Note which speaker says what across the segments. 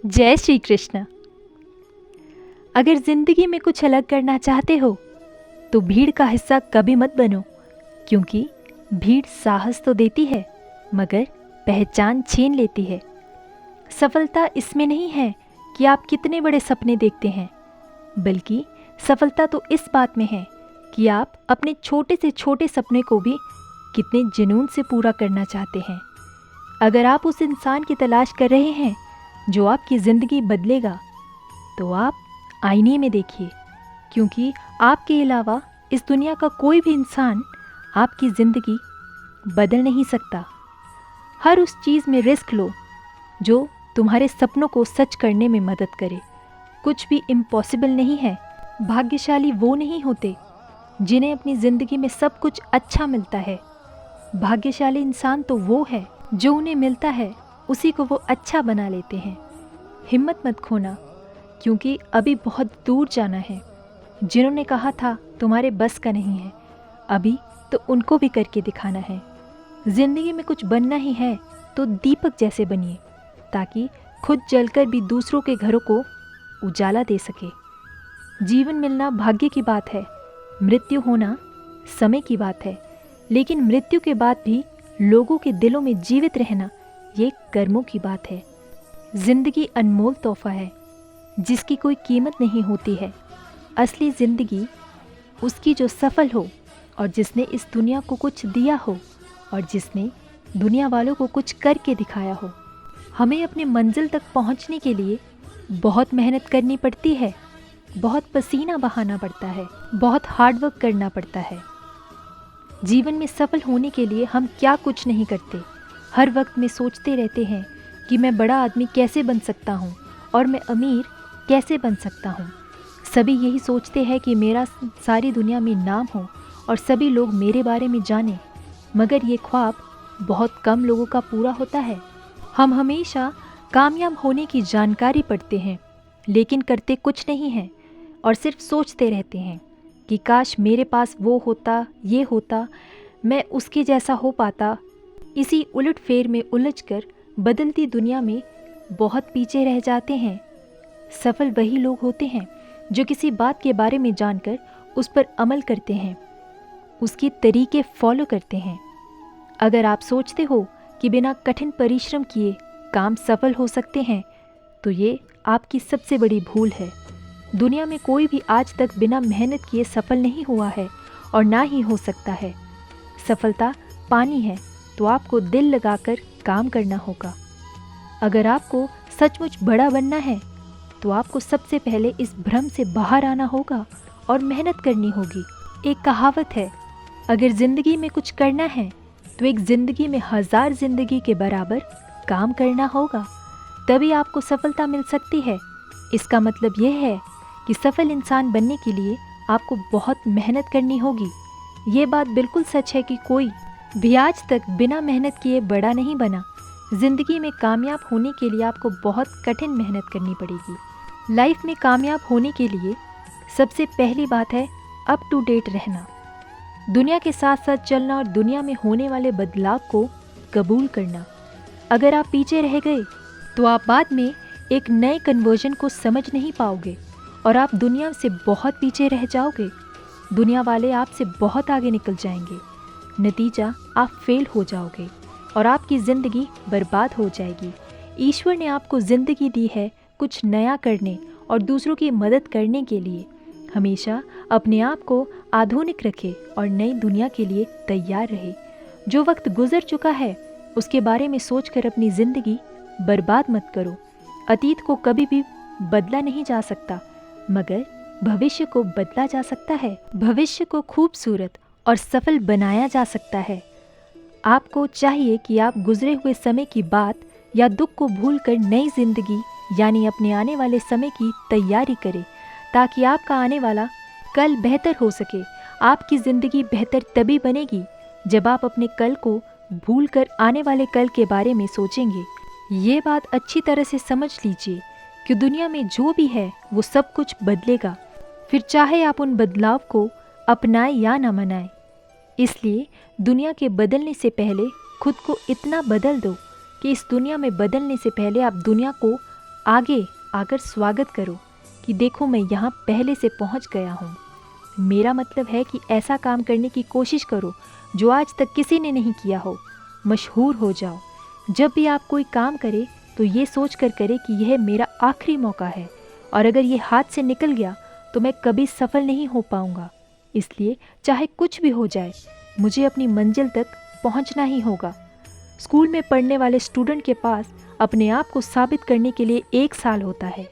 Speaker 1: जय श्री कृष्ण। अगर जिंदगी में कुछ अलग करना चाहते हो तो भीड़ का हिस्सा कभी मत बनो, क्योंकि भीड़ साहस तो देती है मगर पहचान छीन लेती है। सफलता इसमें नहीं है कि आप कितने बड़े सपने देखते हैं, बल्कि सफलता तो इस बात में है कि आप अपने छोटे से छोटे सपने को भी कितने जुनून से पूरा करना चाहते हैं। अगर आप उस इंसान की तलाश कर रहे हैं जो आपकी ज़िंदगी बदलेगा, तो आप आईने में देखिए, क्योंकि आपके अलावा इस दुनिया का कोई भी इंसान आपकी ज़िंदगी बदल नहीं सकता। हर उस चीज़ में रिस्क लो जो तुम्हारे सपनों को सच करने में मदद करे। कुछ भी इम्पॉसिबल नहीं है। भाग्यशाली वो नहीं होते जिन्हें अपनी ज़िंदगी में सब कुछ अच्छा मिलता है। भाग्यशाली इंसान तो वो है जो उन्हें मिलता है उसी को वो अच्छा बना लेते हैं। हिम्मत मत खोना, क्योंकि अभी बहुत दूर जाना है। जिन्होंने कहा था तुम्हारे बस का नहीं है, अभी तो उनको भी करके दिखाना है। ज़िंदगी में कुछ बनना ही है तो दीपक जैसे बनिए, ताकि खुद जलकर भी दूसरों के घरों को उजाला दे सके। जीवन मिलना भाग्य की बात है, मृत्यु होना समय की बात है, लेकिन मृत्यु के बाद भी लोगों के दिलों में जीवित रहना ये कर्मों की बात है। जिंदगी अनमोल तोहफा है जिसकी कोई कीमत नहीं होती है। असली जिंदगी उसकी जो सफल हो और जिसने इस दुनिया को कुछ दिया हो और जिसने दुनिया वालों को कुछ करके दिखाया हो। हमें अपने मंजिल तक पहुंचने के लिए बहुत मेहनत करनी पड़ती है, बहुत पसीना बहाना पड़ता है, बहुत हार्डवर्क करना पड़ता है। जीवन में सफल होने के लिए हम क्या कुछ नहीं करते। हर वक्त में सोचते रहते हैं कि मैं बड़ा आदमी कैसे बन सकता हूँ और मैं अमीर कैसे बन सकता हूँ। सभी यही सोचते हैं कि मेरा सारी दुनिया में नाम हो और सभी लोग मेरे बारे में जानें, मगर ये ख्वाब बहुत कम लोगों का पूरा होता है। हम हमेशा कामयाब होने की जानकारी पढ़ते हैं, लेकिन करते कुछ नहीं हैं और सिर्फ सोचते रहते हैं कि काश मेरे पास वो होता, ये होता, मैं उसके जैसा हो पाता। इसी उलट फेर में उलझकर बदलती दुनिया में बहुत पीछे रह जाते हैं। सफल वही लोग होते हैं जो किसी बात के बारे में जानकर उस पर अमल करते हैं, उसके तरीके फॉलो करते हैं। अगर आप सोचते हो कि बिना कठिन परिश्रम किए काम सफल हो सकते हैं, तो ये आपकी सबसे बड़ी भूल है। दुनिया में कोई भी आज तक बिना मेहनत किए सफल नहीं हुआ है और ना ही हो सकता है। सफलता पानी है तो आपको दिल लगाकर काम करना होगा। अगर आपको सचमुच बड़ा बनना है तो आपको सबसे पहले इस भ्रम से बाहर आना होगा और मेहनत करनी होगी। एक कहावत है, अगर ज़िंदगी में कुछ करना है तो एक ज़िंदगी में 1000 ज़िंदगी के बराबर काम करना होगा, तभी आपको सफलता मिल सकती है। इसका मतलब यह है कि सफल इंसान बनने के लिए आपको बहुत मेहनत करनी होगी। ये बात बिल्कुल सच है कि कोई भी आज तक बिना मेहनत किए बड़ा नहीं बना। ज़िंदगी में कामयाब होने के लिए आपको बहुत कठिन मेहनत करनी पड़ेगी। लाइफ में कामयाब होने के लिए सबसे पहली बात है अप टू डेट रहना, दुनिया के साथ साथ चलना और दुनिया में होने वाले बदलाव को कबूल करना। अगर आप पीछे रह गए तो आप बाद में एक नए कन्वर्जन को समझ नहीं पाओगे और आप दुनिया से बहुत पीछे रह जाओगे। दुनिया वाले आपसे बहुत आगे निकल जाएंगे। नतीजा आप फेल हो जाओगे और आपकी ज़िंदगी बर्बाद हो जाएगी। ईश्वर ने आपको ज़िंदगी दी है कुछ नया करने और दूसरों की मदद करने के लिए। हमेशा अपने आप को आधुनिक रखें और नई दुनिया के लिए तैयार रहे। जो वक्त गुजर चुका है उसके बारे में सोचकर अपनी ज़िंदगी बर्बाद मत करो। अतीत को कभी भी बदला नहीं जा सकता, मगर भविष्य को बदला जा सकता है। भविष्य को खूबसूरत और सफल बनाया जा सकता है। आपको चाहिए कि आप गुजरे हुए समय की बात या दुख को भूलकर नई जिंदगी यानी अपने आने वाले समय की तैयारी करें, ताकि आपका आने वाला कल बेहतर हो सके। आपकी ज़िंदगी बेहतर तभी बनेगी जब आप अपने कल को भूलकर आने वाले कल के बारे में सोचेंगे। ये बात अच्छी तरह से समझ लीजिए कि दुनिया में जो भी है वो सब कुछ बदलेगा, फिर चाहे आप उन बदलाव को अपनाएं या ना मनाएं। इसलिए दुनिया के बदलने से पहले खुद को इतना बदल दो कि इस दुनिया में बदलने से पहले आप दुनिया को आगे आकर स्वागत करो कि देखो मैं यहाँ पहले से पहुँच गया हूँ। मेरा मतलब है कि ऐसा काम करने की कोशिश करो जो आज तक किसी ने नहीं किया हो। मशहूर हो जाओ। जब भी आप कोई काम करें तो ये सोच कर करें कि यह मेरा आखिरी मौका है, और अगर ये हाथ से निकल गया तो मैं कभी सफल नहीं हो पाऊंगा। इसलिए चाहे कुछ भी हो जाए, मुझे अपनी मंजिल तक पहुंचना ही होगा। स्कूल में पढ़ने वाले स्टूडेंट के पास अपने आप को साबित करने के लिए 1 साल होता है।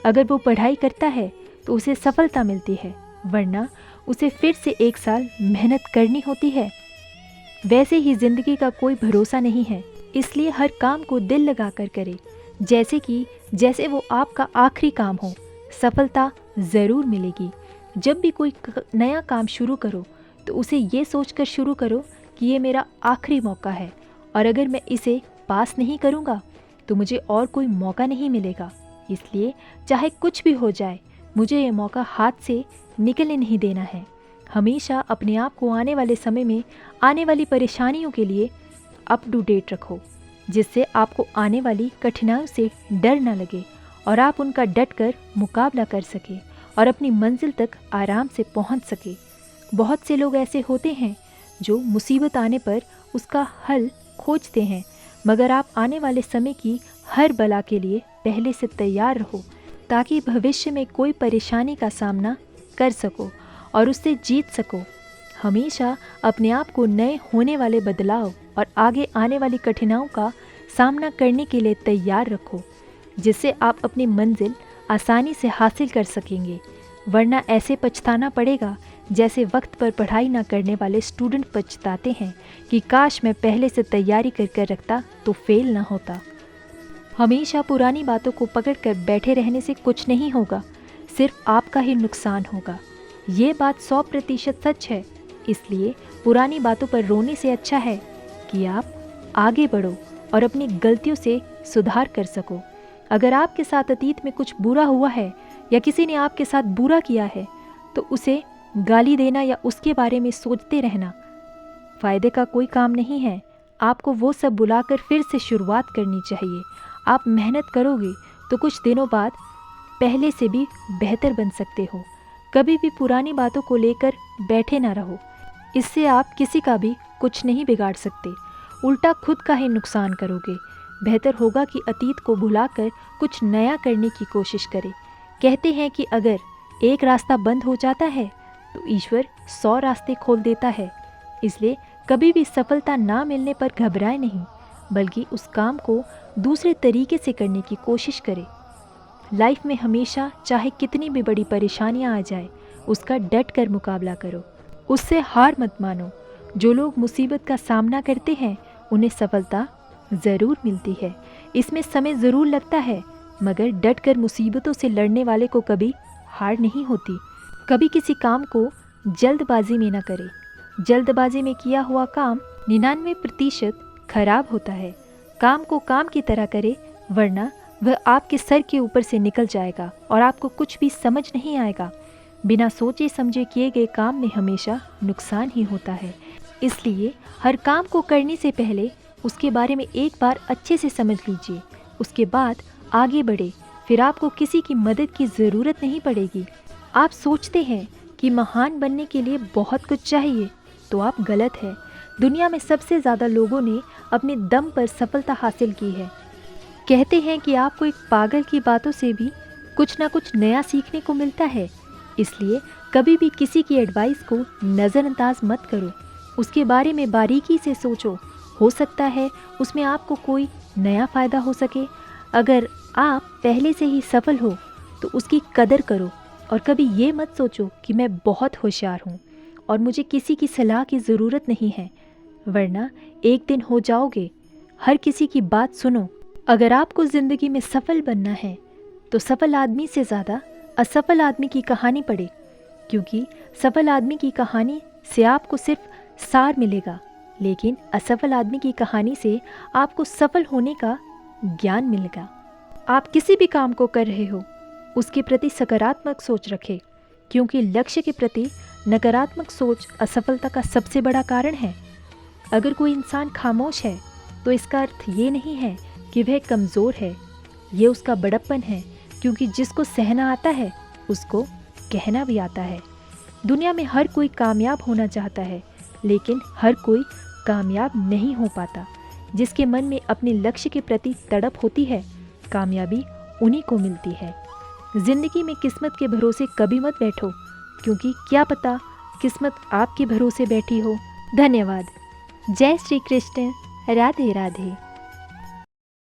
Speaker 1: अगर वो पढ़ाई करता है तो उसे सफलता मिलती है, वरना उसे फिर से 1 साल मेहनत करनी होती है। वैसे ही ज़िंदगी का कोई भरोसा नहीं है, इसलिए हर काम को दिल लगा कर करें, जैसे वो आपका आखिरी काम हो। सफलता ज़रूर मिलेगी। जब भी कोई नया काम शुरू करो तो उसे ये सोचकर शुरू करो कि ये मेरा आखिरी मौका है, और अगर मैं इसे पास नहीं करूँगा तो मुझे और कोई मौका नहीं मिलेगा। इसलिए चाहे कुछ भी हो जाए, मुझे ये मौका हाथ से निकलने नहीं देना है। हमेशा अपने आप को आने वाले समय में आने वाली परेशानियों के लिए अप टू डेट रखो, जिससे आपको आने वाली कठिनाइयों से डर न लगे और आप उनका डट कर मुकाबला कर सके और अपनी मंजिल तक आराम से पहुंच सके। बहुत से लोग ऐसे होते हैं जो मुसीबत आने पर उसका हल खोजते हैं, मगर आप आने वाले समय की हर बला के लिए पहले से तैयार रहो, ताकि भविष्य में कोई परेशानी का सामना कर सको और उससे जीत सको। हमेशा अपने आप को नए होने वाले बदलाव और आगे आने वाली कठिनाइयों का सामना करने के लिए तैयार रखो, जिससे आप अपनी मंजिल आसानी से हासिल कर सकेंगे। वरना ऐसे पछताना पड़ेगा जैसे वक्त पर पढ़ाई ना करने वाले स्टूडेंट पछताते हैं कि काश मैं पहले से तैयारी कर रखता तो फेल ना होता। हमेशा पुरानी बातों को पकड़कर बैठे रहने से कुछ नहीं होगा, सिर्फ आपका ही नुकसान होगा। ये बात 100% सच है। इसलिए पुरानी बातों पर रोने से अच्छा है कि आप आगे बढ़ो और अपनी गलतियों से सुधार कर सको। अगर आपके साथ अतीत में कुछ बुरा हुआ है या किसी ने आपके साथ बुरा किया है तो उसे गाली देना या उसके बारे में सोचते रहना फ़ायदे का कोई काम नहीं है। आपको वो सब बुलाकर फिर से शुरुआत करनी चाहिए। आप मेहनत करोगे तो कुछ दिनों बाद पहले से भी बेहतर बन सकते हो। कभी भी पुरानी बातों को लेकर बैठे ना रहो, इससे आप किसी का भी कुछ नहीं बिगाड़ सकते, उल्टा खुद का ही नुकसान करोगे। बेहतर होगा कि अतीत को भुलाकर कुछ नया करने की कोशिश करें। कहते हैं कि अगर एक रास्ता बंद हो जाता है तो ईश्वर 100 रास्ते खोल देता है। इसलिए कभी भी सफलता ना मिलने पर घबराए नहीं, बल्कि उस काम को दूसरे तरीके से करने की कोशिश करें। लाइफ में हमेशा चाहे कितनी भी बड़ी परेशानियां आ जाए, उसका डट कर मुकाबला करो, उससे हार मत मानो। जो लोग मुसीबत का सामना करते हैं उन्हें सफलता ज़रूर मिलती है। इसमें समय ज़रूर लगता है, मगर डट कर मुसीबतों से लड़ने वाले को कभी हार नहीं होती। कभी किसी काम को जल्दबाजी में न करें। जल्दबाजी में किया हुआ काम 99% खराब होता है। काम को काम की तरह करें, वरना वह आपके सर के ऊपर से निकल जाएगा और आपको कुछ भी समझ नहीं आएगा। बिना सोचे समझे किए गए काम में हमेशा नुकसान ही होता है। इसलिए हर काम को करने से पहले उसके बारे में एक बार अच्छे से समझ लीजिए, उसके बाद आगे बढ़े। फिर आपको किसी की मदद की ज़रूरत नहीं पड़ेगी। आप सोचते हैं कि महान बनने के लिए बहुत कुछ चाहिए, तो आप गलत है। दुनिया में सबसे ज़्यादा लोगों ने अपने दम पर सफलता हासिल की है। कहते हैं कि आपको एक पागल की बातों से भी कुछ ना कुछ नया सीखने को मिलता है। इसलिए कभी भी किसी की एडवाइस को नज़रअंदाज मत करो, उसके बारे में बारीकी से सोचो। हो सकता है उसमें आपको कोई नया फ़ायदा हो सके। अगर आप पहले से ही सफल हो तो उसकी कदर करो, और कभी ये मत सोचो कि मैं बहुत होशियार हूँ और मुझे किसी की सलाह की ज़रूरत नहीं है, वरना एक दिन हो जाओगे। हर किसी की बात सुनो। अगर आपको ज़िंदगी में सफल बनना है तो सफल आदमी से ज़्यादा असफल आदमी की कहानी पढ़े, क्योंकि सफल आदमी की कहानी से आपको सिर्फ सार मिलेगा, लेकिन असफल आदमी की कहानी से आपको सफल होने का ज्ञान मिलेगा। आप किसी भी काम को कर रहे हो उसके प्रति सकारात्मक सोच रखें, क्योंकि लक्ष्य के प्रति नकारात्मक सोच असफलता का सबसे बड़ा कारण है। अगर कोई इंसान खामोश है तो इसका अर्थ ये नहीं है कि वह कमज़ोर है, ये उसका बड़प्पन है, क्योंकि जिसको सहना आता है उसको कहना भी आता है। दुनिया में हर कोई कामयाब होना चाहता है, लेकिन हर कोई कामयाब नहीं हो पाता। जिसके मन में अपने लक्ष्य के प्रति तड़प होती है, कामयाबी उन्हीं को मिलती है। जिंदगी में किस्मत के भरोसे कभी मत बैठो, क्योंकि क्या पता किस्मत आपके भरोसे बैठी हो। धन्यवाद। जय श्री कृष्ण। राधे राधे।